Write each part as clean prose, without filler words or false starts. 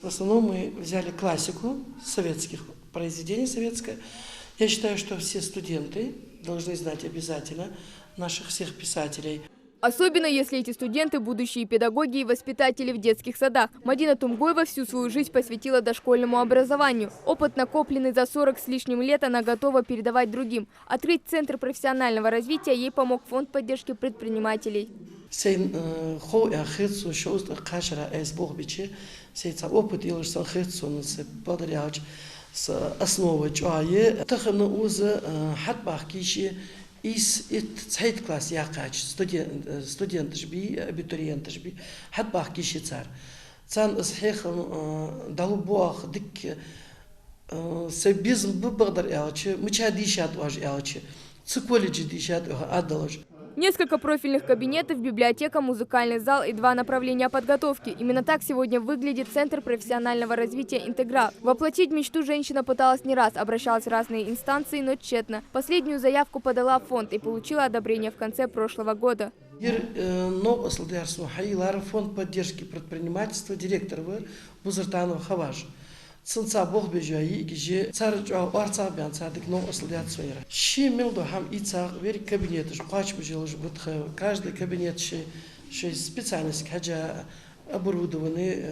В основном мы взяли классику советских произведений советское. Я считаю, что все студенты должны знать обязательно наших всех писателей. Особенно, если эти студенты – будущие педагоги и воспитатели в детских садах. Мадина Тумгоева всю свою жизнь посвятила дошкольному образованию. Опыт, накопленный за 40 с лишним лет, она готова передавать другим. Открыть Центр профессионального развития ей помог Фонд поддержки предпринимателей. С основой чуае тахна уз из цейт класс якач студент жби абитуриент жби хатбах киши цар цан схехам далбох дик себизм ббагдар ялчи мчадишат важ ялчи цколледжи дишат адалж. Несколько профильных кабинетов, библиотека, музыкальный зал и 2 направления подготовки. Именно так сегодня выглядит Центр профессионального развития «Интеграл». Воплотить мечту женщина пыталась не раз, обращалась в разные инстанции, но тщетно. Последнюю заявку подала в фонд и получила одобрение в конце прошлого года. Фонд поддержки предпринимательства, директор Бузартанова Хаваш. Цинца Бог бежаи, где царь арца бян цадик но оследят своира. Щи милду хам и цар вери кабинет, жпач бежал жбутха. Каждый кабинет ши специальность хаджа оборудованный,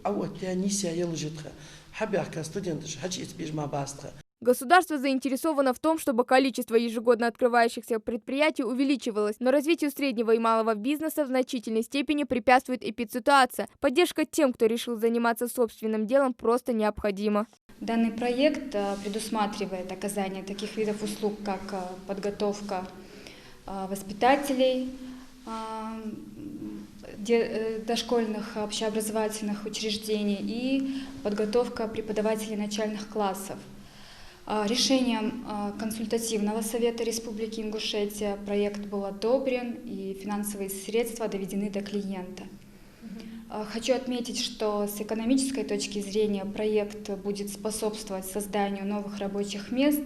а вот я нисия елжитха. Хабяха студенты хаджи избежма бастха. Государство заинтересовано в том, чтобы количество ежегодно открывающихся предприятий увеличивалось, но развитию среднего и малого бизнеса в значительной степени препятствует эпидситуация. Поддержка тем, кто решил заниматься собственным делом, просто необходима. Данный проект предусматривает оказание таких видов услуг, как подготовка воспитателей дошкольных общеобразовательных учреждений и подготовка преподавателей начальных классов. Решением консультативного совета Республики Ингушетия проект был одобрен и финансовые средства доведены до клиента. Хочу отметить, что с экономической точки зрения проект будет способствовать созданию новых рабочих мест,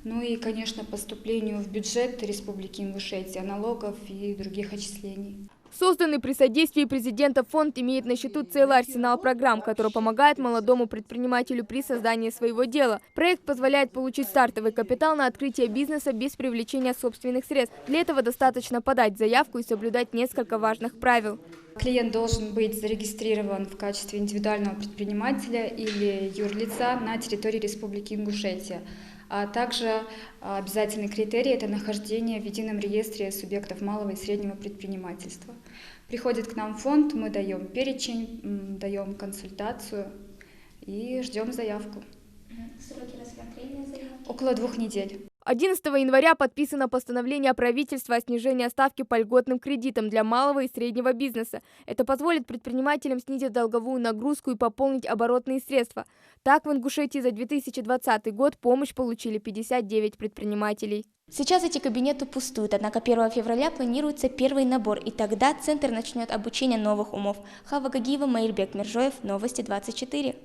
ну и, конечно, поступлению в бюджет Республики Ингушетия налогов и других отчислений. Созданный при содействии президента фонд имеет на счету целый арсенал программ, который помогает молодому предпринимателю при создании своего дела. Проект позволяет получить стартовый капитал на открытие бизнеса без привлечения собственных средств. Для этого достаточно подать заявку и соблюдать несколько важных правил. Клиент должен быть зарегистрирован в качестве индивидуального предпринимателя или юрлица на территории Республики Ингушетия. А также обязательный критерий – это нахождение в едином реестре субъектов малого и среднего предпринимательства. Приходит к нам фонд, мы даем перечень, даем консультацию и ждем заявку. Сроки рассмотрения заявки? Около 2 недель. 11 января подписано постановление правительства о снижении ставки по льготным кредитам для малого и среднего бизнеса. Это позволит предпринимателям снизить долговую нагрузку и пополнить оборотные средства. Так, в Ингушетии за 2020 год помощь получили 59 предпринимателей. Сейчас эти кабинеты пустуют, однако 1 февраля планируется первый набор, и тогда Центр начнет обучение новых умов. Хава Гагиева, Маирбек Миржоев, Новости 24.